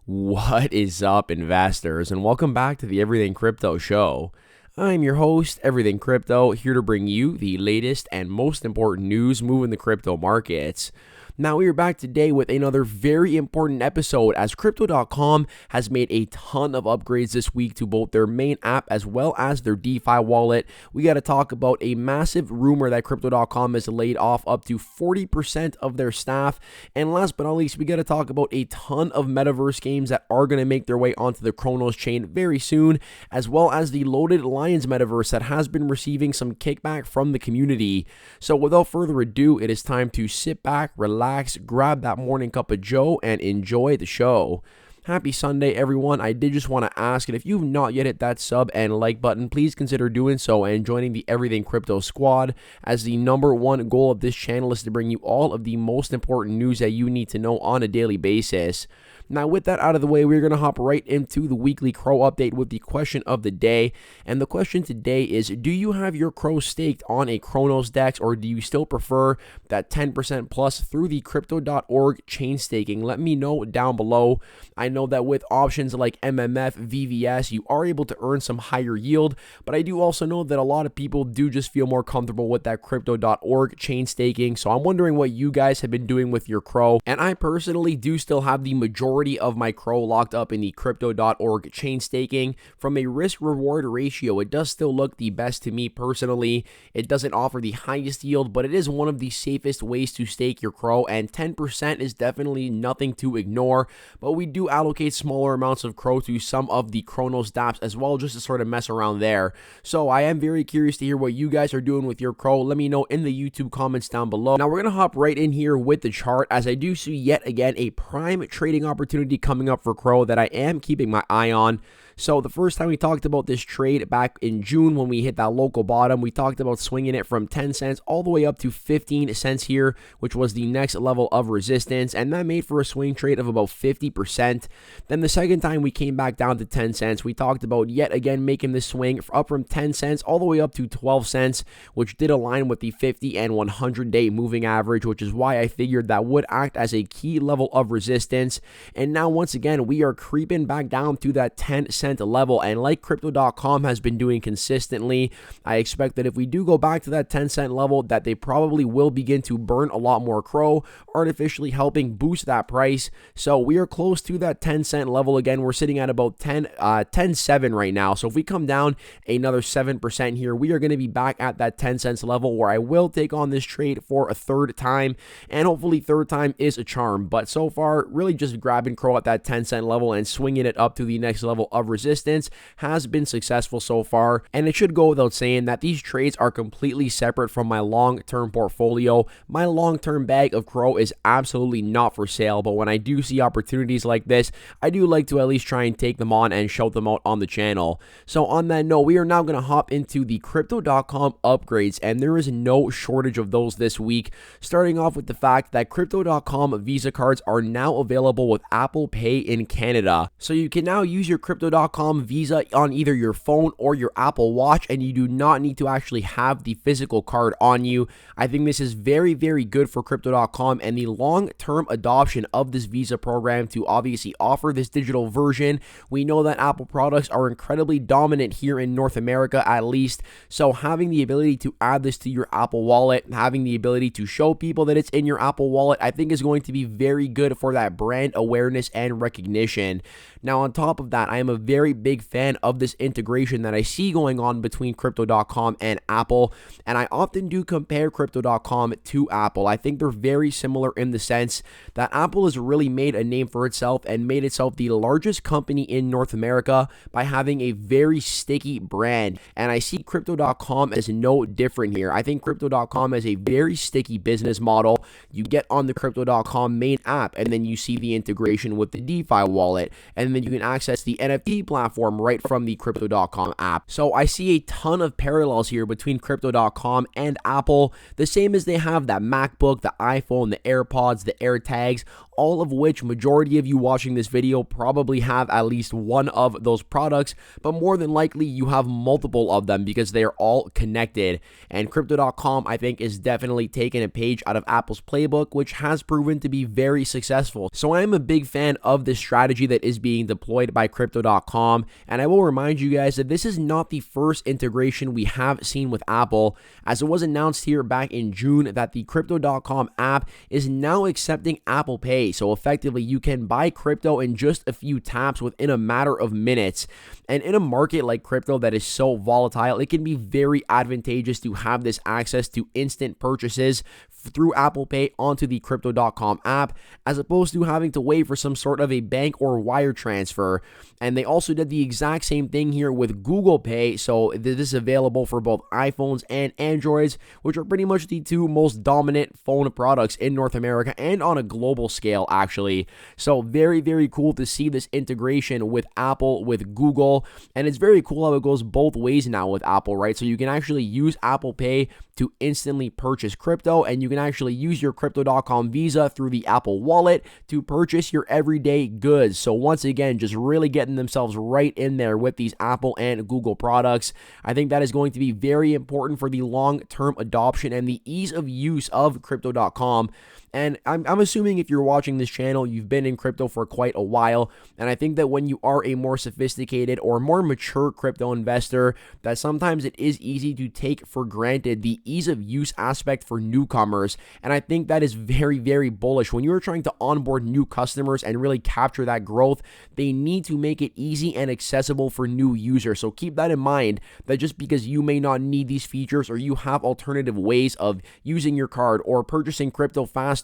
What is up, investors, and welcome back to the Everything Crypto Show. I'm your host, Everything Crypto, here to bring you the latest and most important news moving the crypto markets. Now, we are back today with another very important episode as Crypto.com has made a ton of upgrades this week to both their main app as well as their DeFi wallet. We got to talk about a massive rumor that Crypto.com has laid off up to 40% of their staff. And last but not least, we got to talk about a ton of Metaverse games that are going to make their way onto the Cronos chain very soon, as well as the Loaded Lions Metaverse that has been receiving some kickback from the community. So without further ado, it is time to sit back, relax, grab that morning cup of joe, and enjoy the show. Happy Sunday, everyone. I did just want to ask, and if you've not yet hit that sub and like button, please consider doing so and joining the Everything Crypto Squad, as the number one goal of this channel is to bring you all of the most important news that you need to know on a daily basis. Now, with that out of the way, we're going to hop right into the weekly CRO update with the question of the day. And the question today is, do you have your CRO staked on a Cronos DEX, or do you still prefer that 10% plus through the Crypto.org chain staking? Let me know down below. I know that with options like MMF, VVS, you are able to earn some higher yield, but I do also know that a lot of people do just feel more comfortable with that Crypto.org chain staking. So I'm wondering what you guys have been doing with your CRO. And I personally do still have the majority of my CRO locked up in the Crypto.org chain staking. From a risk-reward ratio, it does still look the best to me personally. It doesn't offer the highest yield, but it is one of the safest ways to stake your CRO, and 10% is definitely nothing to ignore. But we do allocate smaller amounts of CRO to some of the Cronos dApps as well, just to sort of mess around there. So I am very curious to hear what you guys are doing with your CRO. Let me know in the YouTube comments down below. Now, we're going to hop right in here with the chart, as I do see yet again a prime trading opportunity coming up for CRO that I am keeping my eye on. So the first time we talked about this trade back in June when we hit that local bottom, we talked about swinging it from 10 cents all the way up to 15 cents here, which was the next level of resistance, and that made for a swing trade of about 50%. Then the second time we came back down to 10 cents, we talked about yet again making this swing up from 10 cents all the way up to 12 cents, which did align with the 50 and 100-day moving average, which is why I figured that would act as a key level of resistance. And now once again, we are creeping back down to that 10-cent level, and like Crypto.com has been doing consistently, I expect that if we do go back to that 10-cent level, that they probably will begin to burn a lot more CRO, artificially helping boost that price. So we are close to that 10-cent level again. We're sitting at about 10.7 right now. So if we come down another 7% here, we are going to be back at that 10 cents level, where I will take on this trade for a third time, and hopefully third time is a charm. But so far, really just grabbing CRO at that 10-cent level and swinging it up to the next level of resistance has been successful so far. And it should go without saying that these trades are completely separate from my long-term portfolio. My long-term bag of CRO is absolutely not for sale, but when I do see opportunities like this, I do like to at least try and take them on and shout them out on the channel. So on that note, we are now going to hop into the Crypto.com upgrades, and there is no shortage of those this week, starting off with the fact that Crypto.com Visa cards are now available with Apple Pay in Canada. So you can now use your Crypto.com Visa on either your phone or your Apple Watch, and you do not need to actually have the physical card on you. I think this is very, very good for Crypto.com and the long-term adoption of this Visa program to obviously offer this digital version. We know that Apple products are incredibly dominant here in North America, at least. So having the ability to add this to your Apple Wallet, having the ability to show people that it's in your Apple Wallet, I think is going to be very good for that brand awareness and recognition. Now, on top of that, I am a very big fan of this integration that I see going on between Crypto.com and Apple, and I often do compare Crypto.com to Apple. I think they're very similar in the sense that Apple has really made a name for itself and made itself the largest company in North America by having a very sticky brand, and I see Crypto.com as no different here. I think Crypto.com has a very sticky business model. You get on the Crypto.com main app, and then you see the integration with the DeFi wallet, and then you can access the NFT platform right from the Crypto.com app. So I see a ton of parallels here between Crypto.com and Apple, the same as they have that MacBook, the iPhone, the AirPods, the AirTags, all of which majority of you watching this video probably have at least one of those products, but more than likely you have multiple of them because they are all connected. And Crypto.com, I think, is definitely taking a page out of Apple's playbook, which has proven to be very successful. So I am a big fan of this strategy that is being deployed by Crypto.com, and I will remind you guys that this is not the first integration we have seen with Apple, as it was announced here back in June that the Crypto.com app is now accepting Apple Pay. So effectively, you can buy crypto in just a few taps within a matter of minutes. And in a market like crypto that is so volatile, it can be very advantageous to have this access to instant purchases through Apple Pay onto the Crypto.com app, as opposed to having to wait for some sort of a bank or wire transfer. And they also did the exact same thing here with Google Pay, so this is available for both iPhones and Androids, which are pretty much the two most dominant phone products in North America and on a global scale, actually. So very, very cool to see this integration with Apple, with Google, and it's very cool how it goes both ways now with Apple, right? So you can actually use Apple Pay to instantly purchase crypto, and you can actually use your Crypto.com Visa through the Apple Wallet to purchase your everyday goods. So once again, just really getting themselves right in there with these Apple and Google products. I think that is going to be very important for the long-term adoption and the ease of use of Crypto.com. And I'm assuming if you're watching this channel, you've been in crypto for quite a while. And I think that when you are a more sophisticated or more mature crypto investor, that sometimes it is easy to take for granted the ease of use aspect for newcomers. And I think that is very, very bullish. When you're trying to onboard new customers and really capture that growth, they need to make it easy and accessible for new users. So keep that in mind, that just because you may not need these features or you have alternative ways of using your card or purchasing crypto faster,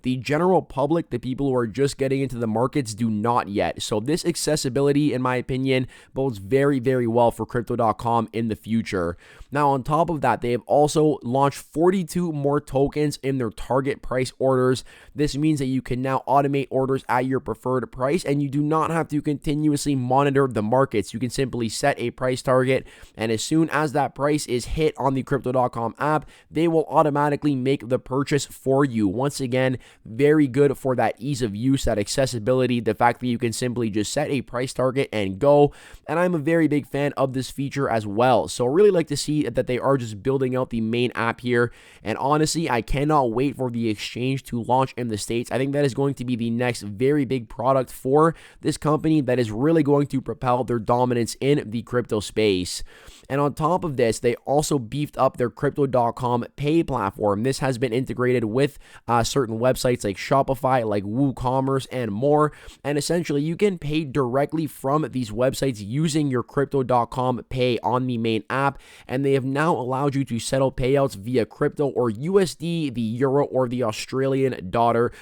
the general public, the people who are just getting into the markets, do not yet. So this accessibility, in my opinion, bodes very, very well for Crypto.com in the future. Now, on top of that, they have also launched 42 more tokens in their target price orders. This means that you can now automate orders at your preferred price, and you do not have to continuously monitor the markets. You can simply set a price target, and as soon as that price is hit on the Crypto.com app, they will automatically make the purchase for you. Once again, very good for that ease of use, that accessibility, the fact that you can simply just set a price target and go. And I'm a very big fan of this feature as well. So really like to see that they are just building out the main app here. And honestly, I cannot wait for the exchange to launch in the States. I think that is going to be the next very big product for this company that is really going to propel their dominance in the crypto space. And on top of this, they also beefed up their Crypto.com Pay platform. This has been integrated with certain websites like Shopify, like WooCommerce, and more. And essentially, you can pay directly from these websites using your Crypto.com Pay on the main app. And they have now allowed you to settle payouts via crypto or USD, the euro, or the Australian dollar.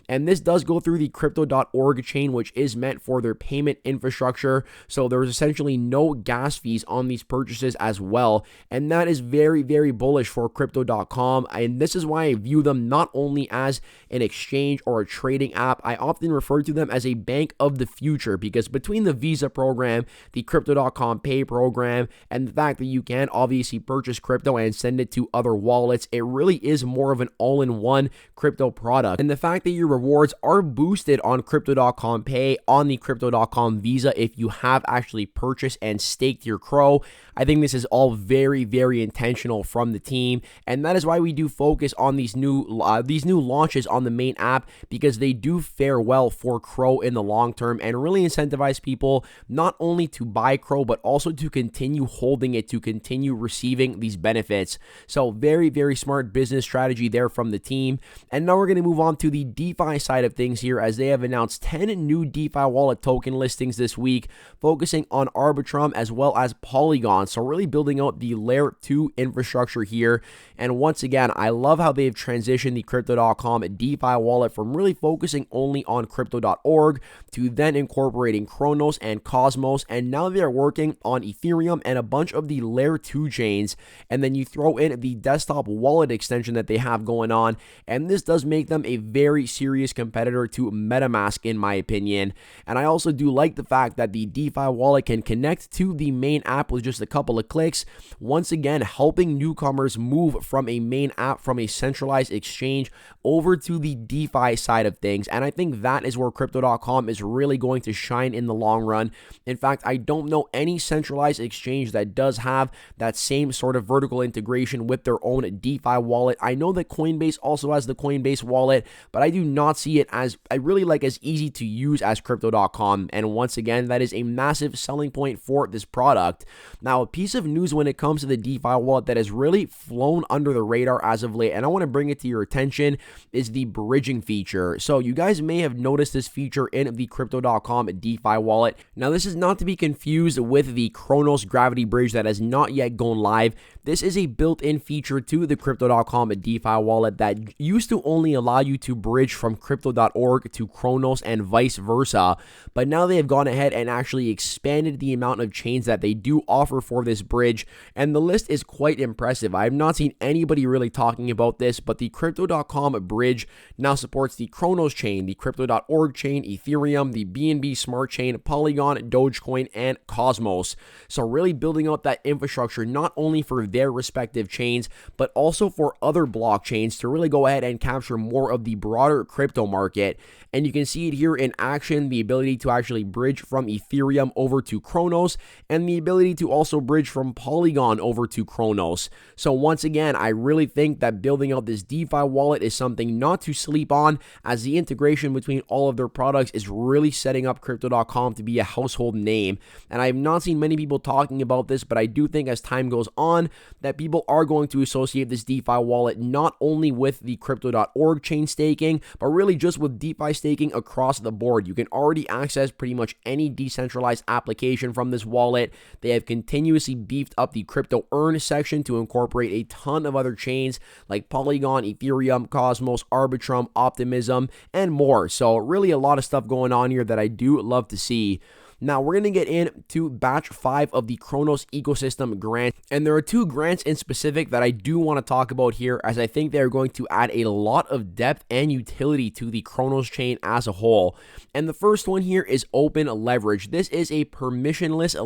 And this does go through the Crypto.org chain, which is meant for their payment infrastructure. So there's essentially no gas fees on these purchases as well. And that is very, very bullish for Crypto.com. And this is why I view them not only as an exchange or a trading app, I often refer to them as a bank of the future, because between the Visa program, the Crypto.com Pay program, and the fact that you can obviously purchase crypto and send it to other wallets, it really is more of an all-in-one crypto product. And the fact that your rewards are boosted on Crypto.com Pay, on the Crypto.com Visa, if you have actually purchased and staked your CRO, I think this is all very, very intentional from the team. And that is why we do focus on these new launches on the main app, because they do fare well for CRO in the long term and really incentivize people not only to buy CRO, but also to continue holding it, to continue receiving these benefits. So very, very smart business strategy there from the team. And now we're going to move on to the DeFi side of things here, as they have announced 10 new DeFi Wallet token listings this week, focusing on Arbitrum as well as Polygon. So really building out the layer 2 infrastructure here. And once again, I love how they've transitioned the Crypto.com DeFi wallet from really focusing only on Crypto.org to then incorporating Cronos and Cosmos. And now they're working on Ethereum and a bunch of the layer 2 chains. And then you throw in the desktop wallet extension that they have going on. And this does make them a very serious competitor to MetaMask, in my opinion. And I also do like the fact that the DeFi wallet can connect to the main app with just a couple of clicks. Once again, helping newcomers move from a main app, from a centralized exchange over to the DeFi side of things. And I think that is where Crypto.com is really going to shine in the long run. In fact, I don't know any centralized exchange that does have that same sort of vertical integration with their own DeFi wallet. I know that Coinbase also has the Coinbase wallet, but I do not see it as as easy to use as Crypto.com. And once again, that is a massive selling point for this product. Now, a piece of news when it comes to the DeFi wallet that has really flown under the radar as of late, and I want to bring it to your attention, is the bridging feature. So you guys may have noticed this feature in the Crypto.com DeFi wallet. Now, this is not to be confused with the Cronos Gravity Bridge that has not yet gone live. This is a built-in feature to the Crypto.com DeFi wallet that used to only allow you to bridge from Crypto.org to Cronos and vice versa, but now they have gone ahead and actually expanded the amount of chains that they do offer for this bridge, and the list is quite impressive. I have not seen anybody really talking about this, but the Crypto.com bridge now supports the Cronos chain, the Crypto.org chain, Ethereum, the BNB Smart Chain, Polygon, Dogecoin, and Cosmos. So really building out that infrastructure not only for their respective chains, but also for other blockchains to really go ahead and capture more of the broader crypto market. And you can see it here in action, the ability to actually bridge from Ethereum over to Cronos, and the ability to also bridge from Polygon over to Cronos. So once again, I really think that building out this DeFi wallet is something not to sleep on, as the integration between all of their products is really setting up Crypto.com to be a household name. And I have not seen many people talking about this, but I do think as time goes on that people are going to associate this DeFi wallet not only with the Crypto.org chain staking, but really just with DeFi staking across the board. You can already access pretty much any decentralized application from this wallet. They have continuously beefed up the crypto earn section to incorporate a ton of other chains like Polygon, Ethereum, Cosmos, Arbitrum, Optimism, and more. So really a lot of stuff going on here that I do love to see. Now, we're going to get into batch 5 of the Cronos ecosystem grant, and there are 2 grants in specific that I do want to talk about here, as I think they're going to add a lot of depth and utility to the Cronos chain as a whole. And the first one here is Open Leverage. This is a permissionless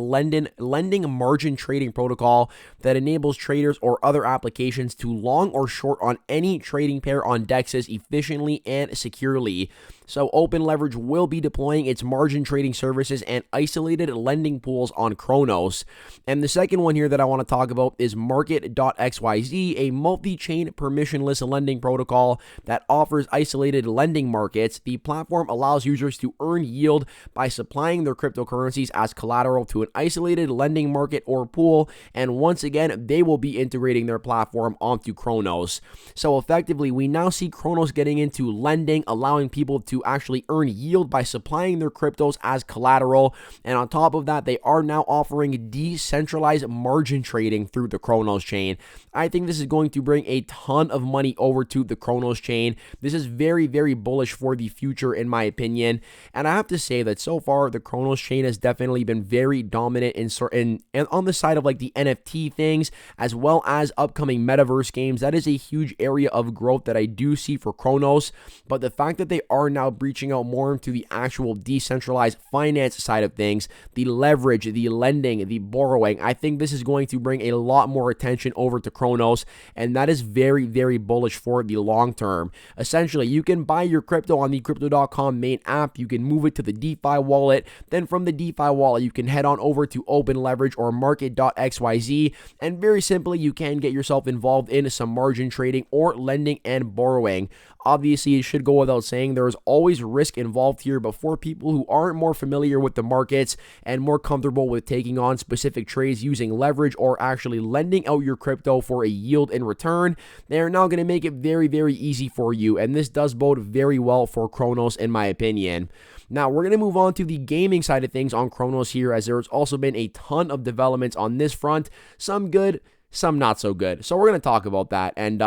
lending margin trading protocol that enables traders or other applications to long or short on any trading pair on DEXs efficiently and securely. So Open Leverage will be deploying its margin trading services and isolated lending pools on Cronos. And the second one here that I want to talk about is Market.xyz, a multi-chain permissionless lending protocol that offers isolated lending markets. The platform allows users to earn yield by supplying their cryptocurrencies as collateral to an isolated lending market or pool, and once again, they will be integrating their platform onto Cronos. So effectively, we now see Cronos getting into lending, allowing people to actually earn yield by supplying their cryptos as collateral. And on top of that, they are now offering decentralized margin trading through the Cronos chain. I think this is going to bring a ton of money over to the Cronos chain. This is very, very bullish for the future, in my opinion. And I have to say that so far, the Cronos chain has definitely been very dominant in on the side of like the NFT things, as well as upcoming Metaverse games. That is a huge area of growth that I do see for Cronos. But the fact that they are now breaching out more into the actual decentralized finance side of things, the leverage, the lending, the borrowing, I think this is going to bring a lot more attention over to Cronos, and that is very, very bullish for the long term. Essentially, you can buy your crypto on the Crypto.com main app, you can move it to the DeFi wallet, then from the DeFi wallet, you can head on over to Open Leverage or Market.xyz, and very simply, you can get yourself involved in some margin trading or lending and borrowing. Obviously, it should go without saying there is always risk involved here, but for people who aren't more familiar with the markets and more comfortable with taking on specific trades using leverage or actually lending out your crypto for a yield in return, they are now going to make it very, very easy for you, and this does bode very well for Cronos, in my opinion. Now, we're going to move on to the gaming side of things on Cronos here, as there's also been a ton of developments on this front, some good, some not so good. So we're going to talk about that, and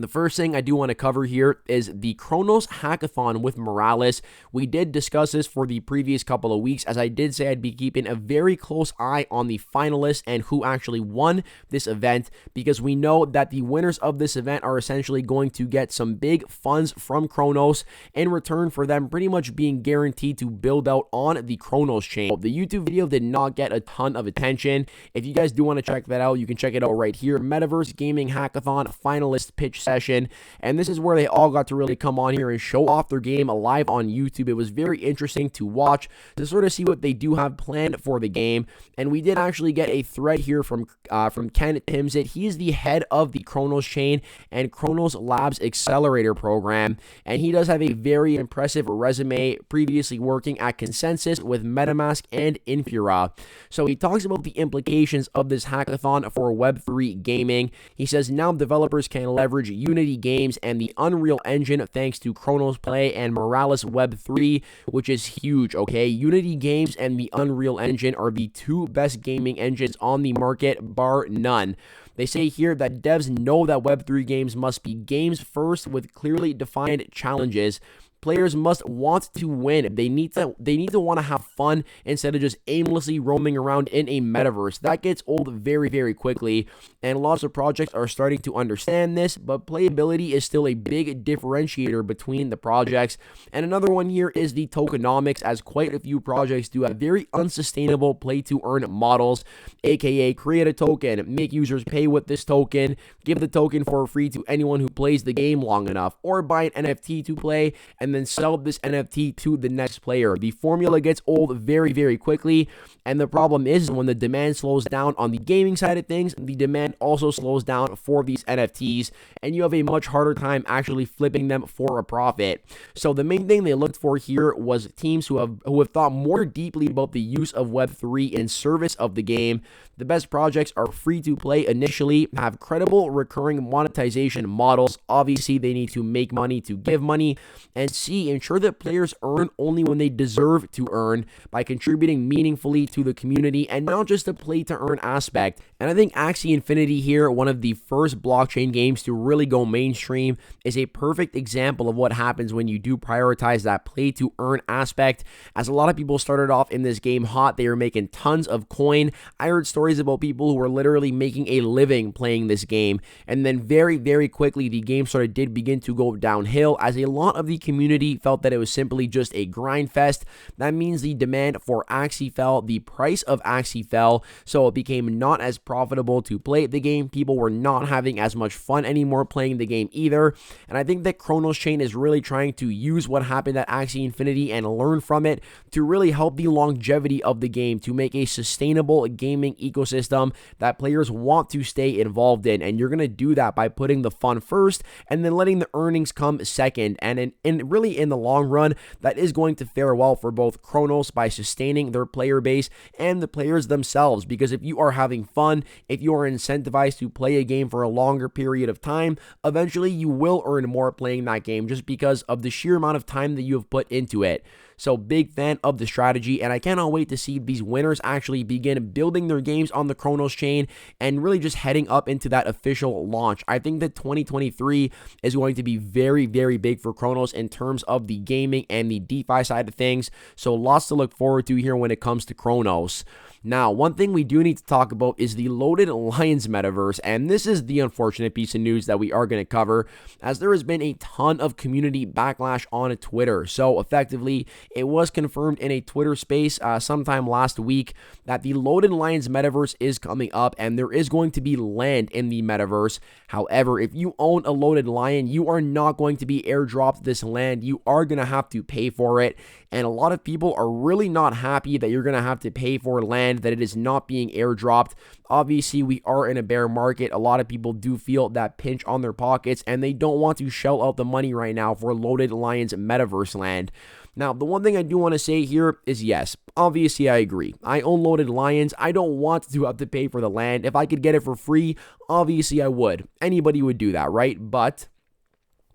the first thing I do want to cover here is the Cronos Hackathon with Morales. We did discuss this for the previous couple of weeks, as I did say I'd be keeping a very close eye on the finalists and who actually won this event, because we know that the winners of this event are essentially going to get some big funds from Cronos in return for them pretty much being guaranteed to build out on the Cronos chain. The YouTube video did not get a ton of attention. If you guys do want to check that out, you can check it out right here. Metaverse Gaming Hackathon finalist pitch session, and this is where they all got to really come on here and show off their game live on YouTube. It was very interesting to watch to sort of see what they do have planned for the game, and we did actually get a thread here from Ken Timsit. He is the head of the Cronos chain and Cronos Labs Accelerator program, and he does have a very impressive resume, previously working at Consensus with MetaMask and Infura. So he talks about the implications of this hackathon for Web3 gaming. He says now developers can leverage Unity games and the Unreal Engine thanks to Cronos Play and Morales Web3, which is huge, okay? Unity games and the Unreal Engine are the two best gaming engines on the market, bar none. They say here that devs know that Web3 games must be games first with clearly defined challenges. Players must want to win. They need to want to have fun instead of just aimlessly roaming around in a metaverse. That gets old very, very quickly, and lots of projects are starting to understand this, but playability is still a big differentiator between the projects. And another one here is the tokenomics, as quite a few projects do have very unsustainable play-to-earn models, aka create a token, make users pay with this token, give the token for free to anyone who plays the game long enough, or buy an NFT to play, and then sell this NFT to the next player. The formula gets old very, very quickly, and the problem is when the demand slows down on the gaming side of things, the demand also slows down for these NFTs, and you have a much harder time actually flipping them for a profit. So the main thing they looked for here was teams who have thought more deeply about the use of Web3 in service of the game. The best projects are free to play initially, have credible recurring monetization models. Obviously, they need to make money to give money, and C, ensure that players earn only when they deserve to earn by contributing meaningfully to the community and not just the play to earn aspect. And I think Axie Infinity here, one of the first blockchain games to really go mainstream, is a perfect example of what happens when you do prioritize that play to earn aspect. As a lot of people started off in this game hot, they were making tons of coin. I heard stories about people who were literally making a living playing this game, and then very, very quickly the game did begin to go downhill as a lot of the community felt that it was simply just a grind fest. That means the demand for Axie fell, the price of Axie fell, so it became not as profitable to play the game. People were not having as much fun anymore playing the game either, and I think that Cronos Chain is really trying to use what happened at Axie Infinity and learn from it to really help the longevity of the game, to make a sustainable gaming ecosystem that players want to stay involved in. And you're going to do that by putting the fun first and then letting the earnings come second. And really in the long run, that is going to fare well for both Cronos by sustaining their player base and the players themselves, because if you are having fun, if you are incentivized to play a game for a longer period of time, eventually you will earn more playing that game just because of the sheer amount of time that you have put into it. So big fan of the strategy, and I cannot wait to see these winners actually begin building their games on the Cronos chain and really just heading up into that official launch. I think that 2023 is going to be very, very big for Cronos in terms of the gaming and the DeFi side of things. So lots to look forward to here when it comes to Cronos. Now, one thing we do need to talk about is the Loaded Lions metaverse, and this is the unfortunate piece of news that we are going to cover, as there has been a ton of community backlash on Twitter. So effectively, it was confirmed in a Twitter space sometime last week that the Loaded Lions metaverse is coming up, and there is going to be land in the metaverse. However, if you own a Loaded Lion, you are not going to be airdropped this land. You are going to have to pay for it, and a lot of people are really not happy that you're going to have to pay for land, that it is not being airdropped. Obviously, we are in a bear market. A lot of people do feel that pinch on their pockets, and they don't want to shell out the money right now for Loaded Lions metaverse land. Now, the one thing I do want to say here is yes, obviously I agree. I own Loaded Lions. I don't want to have to pay for the land. If I could get it for free, obviously I would. Anybody would do that, right? But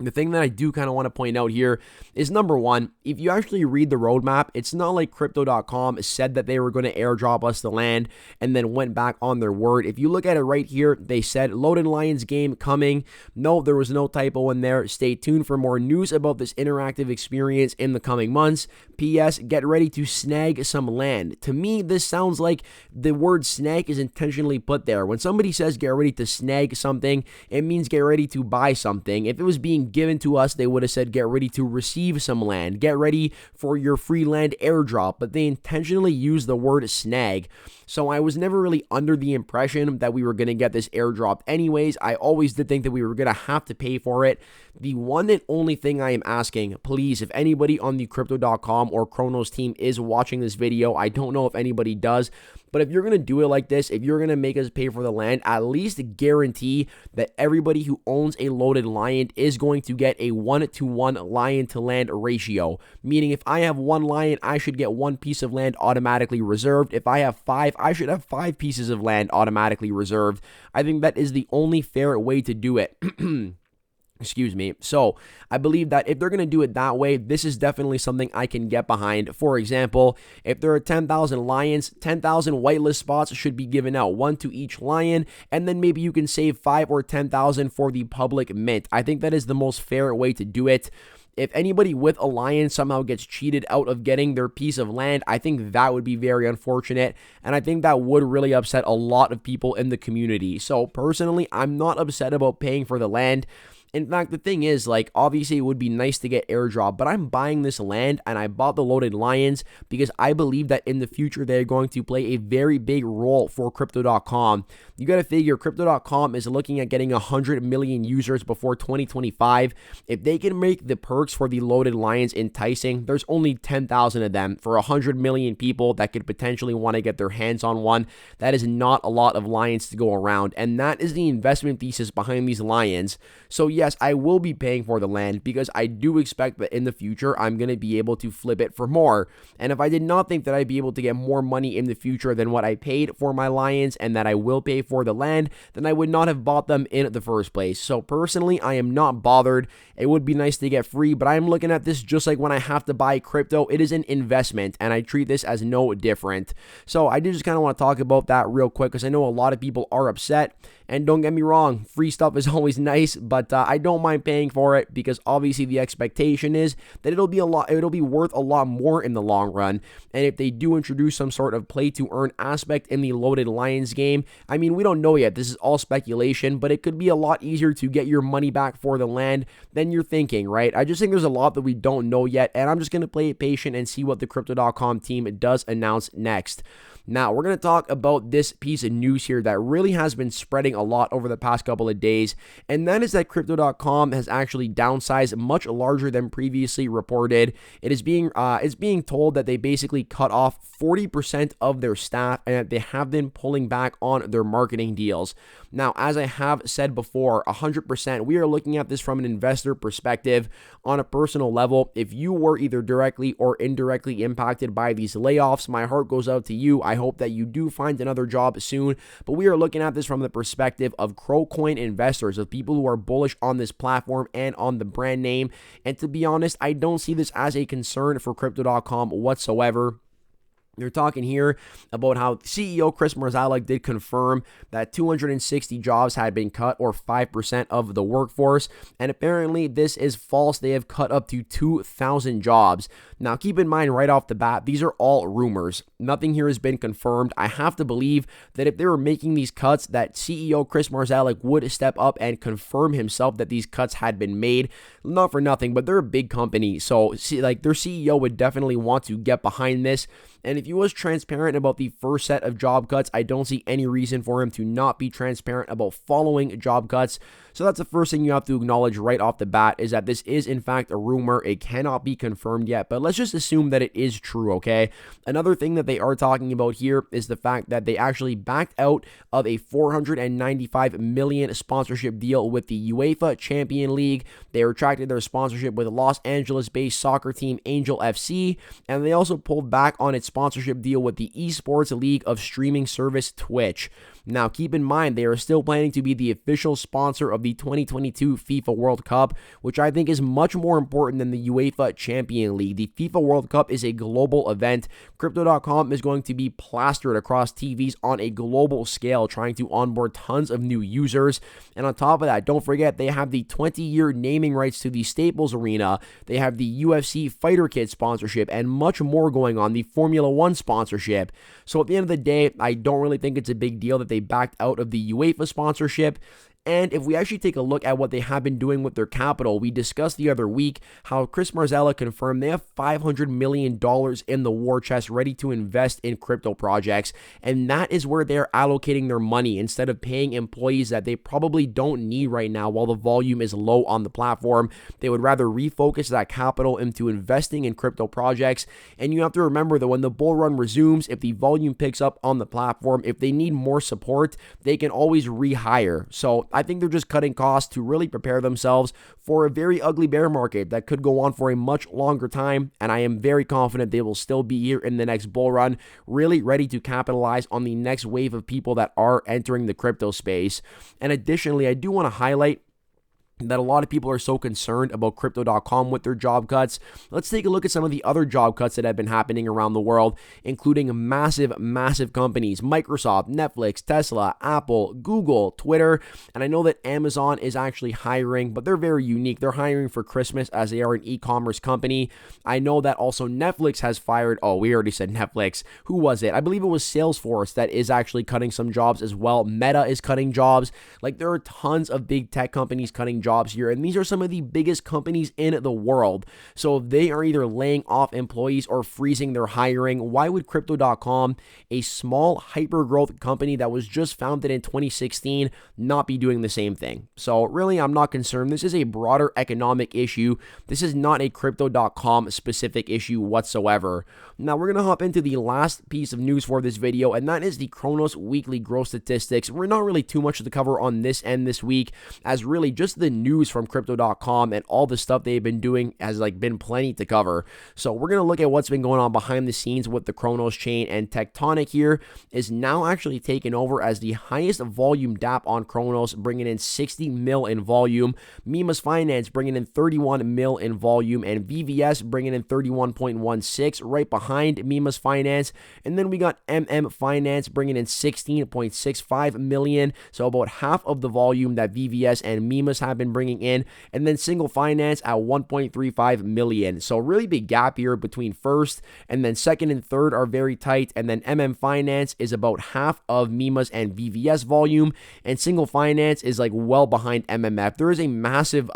the thing that I do kind of want to point out here is, number one, if you actually read the roadmap, it's not like Crypto.com said that they were going to airdrop us the land and then went back on their word. If you look at it right here, they said Loaded Lions game coming. No, there was no typo in there. Stay tuned for more news about this interactive experience in the coming months. P.S. Get ready to snag some land. To me, this sounds like the word snag is intentionally put there. When somebody says get ready to snag something, it means get ready to buy something. If it was being being given to us, they would have said, get ready to receive some land, get ready for your free land airdrop, but they intentionally used the word snag. So I was never really under the impression that we were going to get this airdrop anyways. I always did think that we were going to have to pay for it. The one and only thing I am asking, please, if anybody on the Crypto.com or Cronos team is watching this video, I don't know if anybody does, but if you're going to do it like this, if you're going to make us pay for the land, at least guarantee that everybody who owns a loaded lion is going to get a 1-to-1 lion to land ratio. Meaning if I have 1 lion, I should get 1 piece of land automatically reserved. If I have 5, I should have 5 pieces of land automatically reserved. I think that is the only fair way to do it. Excuse me. So I believe that if they're going to do it that way, this is definitely something I can get behind. For example, if there are 10,000 lions, 10,000 whitelist spots should be given out, 1 to each lion, and then maybe you can save 5 or 10,000 for the public mint. I think that is the most fair way to do it. If anybody with a lion somehow gets cheated out of getting their piece of land, I think that would be very unfortunate, and I think that would really upset a lot of people in the community. So personally, I'm not upset about paying for the land. In fact, the thing is, like, obviously it would be nice to get airdrop, but I'm buying this land and I bought the loaded lions because I believe that in the future they're going to play a very big role for Crypto.com. You got to figure Crypto.com is looking at getting 100 million users before 2025. If they can make the perks for the loaded lions enticing, there's only 10,000 of them for 100 million people that could potentially want to get their hands on one. That is not a lot of lions to go around, and that is the investment thesis behind these lions. So yes, I will be paying for the land because I do expect that in the future I'm going to be able to flip it for more. And if I did not think that I'd be able to get more money in the future than what I paid for my lions and that I will pay for the land, then I would not have bought them in the first place. So personally, I am not bothered. It would be nice to get free, but I'm looking at this just like when I have to buy crypto. It is an investment and I treat this as no different. So I did just kind of want to talk about that real quick because I know a lot of people are upset. And don't get me wrong, free stuff is always nice, but I don't mind paying for it because obviously the expectation is that it'll be worth a lot more in the long run. And if they do introduce some sort of play to earn aspect in the loaded lions game, I mean, we don't know yet. This is all speculation, but it could be a lot easier to get your money back for the land than you're thinking, right? I just think there's a lot that we don't know yet, and I'm just going to play it patient and see what the Crypto.com team does announce next. Now, we're going to talk about this piece of news here that really has been spreading a lot over the past couple of days, and that is that Crypto.com has actually downsized much larger than previously reported. It's being told that they basically cut off 40% of their staff and that they have been pulling back on their marketing deals. Now, as I have said before, 100%, we are looking at this from an investor perspective on a personal level. If you were either directly or indirectly impacted by these layoffs, my heart goes out to you. I hope that you do find another job soon, but we are looking at this from the perspective of Crocoin investors, of people who are bullish on this platform and on the brand name. And to be honest, I don't see this as a concern for Crypto.com whatsoever. They're talking here about how CEO Chris Marzalek did confirm that 260 jobs had been cut, or 5% of the workforce, and apparently this is false. They have cut up to 2,000 jobs. Now, keep in mind right off the bat, these are all rumors. Nothing here has been confirmed. I have to believe that if they were making these cuts, that CEO Chris Marzalek would step up and confirm himself that these cuts had been made. Not for nothing, but they're a big company, so their CEO would definitely want to get behind this. And if he was transparent about the first set of job cuts, I don't see any reason for him to not be transparent about following job cuts. So that's the first thing you have to acknowledge right off the bat, is that this is in fact a rumor. It cannot be confirmed yet, but let's just assume that it is true, okay? Another thing that they are talking about here is the fact that they actually backed out of a $495 million sponsorship deal with the UEFA Champions League. They retracted their sponsorship with Los Angeles-based soccer team Angel FC, and they also pulled back on its sponsorship deal with the esports league of streaming service Twitch. Now, keep in mind, they are still planning to be the official sponsor of the 2022 FIFA World Cup, which I think is much more important than the UEFA Champions League. The FIFA World Cup is a global event. Crypto.com is going to be plastered across TVs on a global scale, trying to onboard tons of new users. And on top of that, don't forget, they have the 20-year naming rights to the Staples Arena. They have the UFC Fighter Kit sponsorship and much more going on, the Formula One sponsorship. So at the end of the day, I don't really think it's a big deal that they backed out of the UEFA sponsorship. And if we actually take a look at what they have been doing with their capital, we discussed the other week how Chris Marzella confirmed they have $500 million in the war chest ready to invest in crypto projects. And that is where they're allocating their money instead of paying employees that they probably don't need right now while the volume is low on the platform. They would rather refocus that capital into investing in crypto projects. And you have to remember that when the bull run resumes, if the volume picks up on the platform, if they need more support, they can always rehire. So I think they're just cutting costs to really prepare themselves for a very ugly bear market that could go on for a much longer time. And I am very confident they will still be here in the next bull run, really ready to capitalize on the next wave of people that are entering the crypto space. And additionally, I do want to highlight that a lot of people are so concerned about crypto.com with their job cuts. Let's take a look at some of the other job cuts that have been happening around the world, including massive companies: Microsoft, Netflix, Tesla, Apple, Google, Twitter. And I know that Amazon is actually hiring, but they're very unique. They're hiring for Christmas as they are an e-commerce company. I know that also Netflix has fired, we already said Netflix. Who was it? I believe it was Salesforce that is actually cutting some jobs as well. Meta is cutting jobs. Like, there are tons of big tech companies cutting jobs here, and these are some of the biggest companies in the world. So if they are either laying off employees or freezing their hiring, why would crypto.com, a small hyper-growth company that was just founded in 2016, not be doing the same thing? So really, I'm not concerned. This is a broader economic issue. This is not a crypto.com specific issue whatsoever. Now we're going to hop into the last piece of news for this video, and that is the Cronos weekly growth statistics. We're not really too much to cover on this end this week, as really just the news from crypto.com and all the stuff they've been doing has been plenty to cover. So we're going to look at what's been going on behind the scenes with the Cronos chain, and Tectonic here is now actually taken over as the highest volume DApp on Cronos, bringing in 60 mil in volume. Mimas Finance bringing in 31 mil in volume, and VVS bringing in 31.16 right behind Mimas Finance. And then we got Finance bringing in 16.65 million, so about half of the volume that VVS and Mimas have been bringing in. And then Single Finance at 1.35 million. So really big gap here between first, and then second and third are very tight. And then Finance is about half of Mimas and VVS volume, and Single Finance is well behind MMF. There is a massive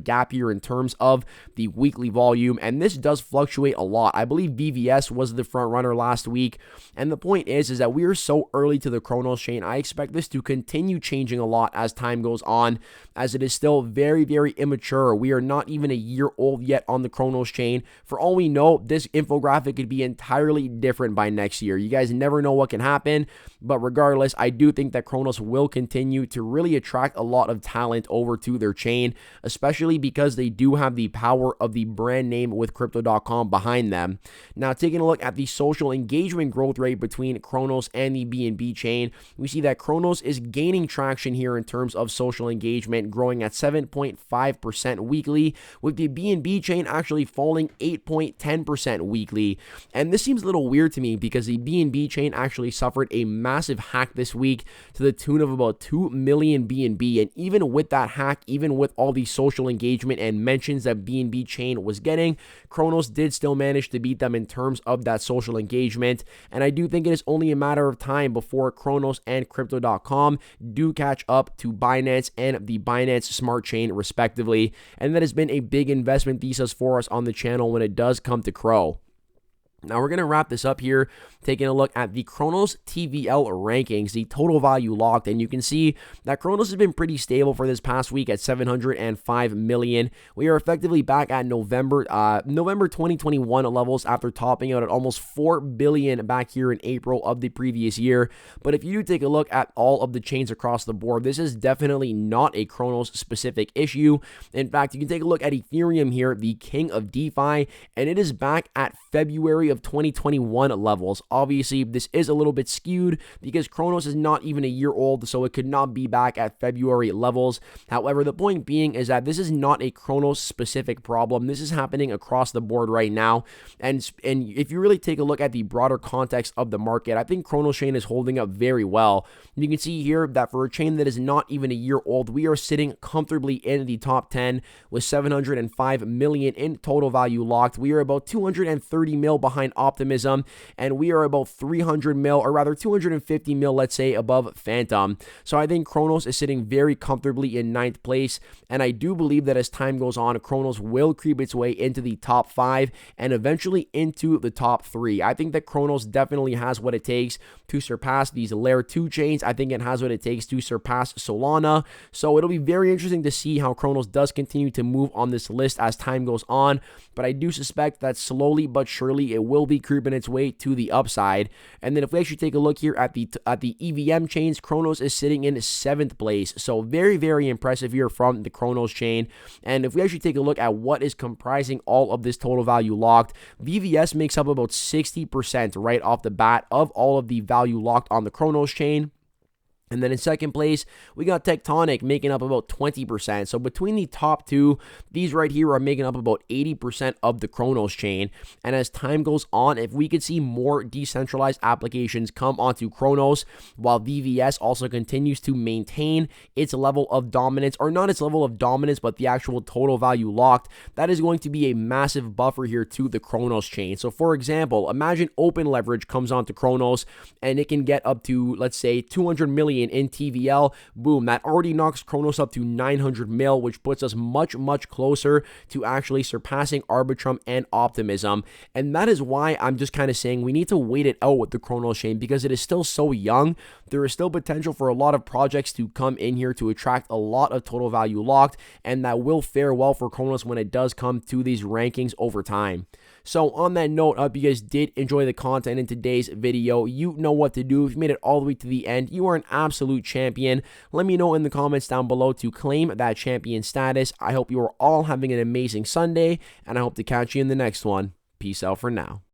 gap here in terms of the weekly volume, and this does fluctuate a lot. I believe VVS was the front runner last week, and the point is that we are so early to the Cronos chain. I expect this to continue changing a lot as time goes on, as it is still very immature. We are not even a year old yet on the Cronos chain. For all we know, this infographic could be entirely different by next year. You guys never know what can happen, but regardless, I do think that Cronos will continue to really attract a lot of talent over to their chain, especially because they do have the power of the brand name with crypto.com behind them. Now, taking a look at the social engagement growth rate between Cronos and the BNB chain, we see that Cronos is gaining traction here in terms of social engagement, growing at 7.5% weekly, with the BNB chain actually falling 8.10% weekly. And this seems a little weird to me because the BNB chain actually suffered a massive hack this week to the tune of about 2 million BNB. And even with that hack, even with all the social engagement and mentions that BNB chain was getting, Cronos did still manage to beat them in terms of that social engagement. And I do think it is only a matter of time before Cronos and crypto.com do catch up to Binance and the Binance Smart Chain respectively. And that has been a big investment thesis for us on the channel when it does come to CRO. Now we're going to wrap this up here, taking a look at the Cronos TVL rankings, the total value locked, and you can see that Cronos has been pretty stable for this past week at 705 million. We are effectively back at November 2021 levels after topping out at almost 4 billion back here in April of the previous year. But if you do take a look at all of the chains across the board, this is definitely not a Cronos specific issue. In fact, you can take a look at Ethereum here, the king of DeFi, and it is back at February of 2021 levels. Obviously, this is a little bit skewed because Cronos is not even a year old, so it could not be back at February levels. However, the point being is that this is not a Cronos specific problem. This is happening across the board right now. And if you really take a look at the broader context of the market, I think Cronos chain is holding up very well. You can see here that for a chain that is not even a year old, we are sitting comfortably in the top 10 with 705 million in total value locked. We are about 230 mil behind behind Optimism, and we are about 300 mil, or rather 250 mil, let's say, above Phantom. So I think Cronos is sitting very comfortably in 9th place, and I do believe that as time goes on, Cronos will creep its way into the top 5 and eventually into the top 3. I think that Cronos definitely has what it takes to surpass these layer 2 chains. I think it has what it takes to surpass Solana. So it'll be very interesting to see how Cronos does continue to move on this list as time goes on. But I do suspect that slowly but surely it will be creeping its way to the upside. And then if we actually take a look here at the EVM chains, Cronos is sitting in 7th place. So very, very impressive here from the Cronos chain. And if we actually take a look at what is comprising all of this total value locked, VVS makes up about 60% right off the bat of all of the value locked on the Cronos chain. And then in second place, we got Tectonic making up about 20%. So between the top two, these right here are making up about 80% of the Cronos chain. And as time goes on, if we could see more decentralized applications come onto Cronos, while VVS also continues to maintain its level of dominance, or not its level of dominance, but the actual total value locked, that is going to be a massive buffer here to the Cronos chain. So for example, imagine Open Leverage comes onto Cronos and it can get up to, let's say, 200 million in TVL. Boom, that already knocks Cronos up to 900 mil, which puts us much closer to actually surpassing Arbitrum and Optimism. And that is why I'm just kind of saying we need to wait it out with the Cronos chain, because it is still so young. There is still potential for a lot of projects to come in here to attract a lot of total value locked, and that will fare well for Cronos when it does come to these rankings over time. So on that note, I hope you guys did enjoy the content in today's video. You know what to do. If you made it all the way to the end, you are an absolute champion. Let me know in the comments down below to claim that champion status. I hope you are all having an amazing Sunday, and I hope to catch you in the next one. Peace out for now.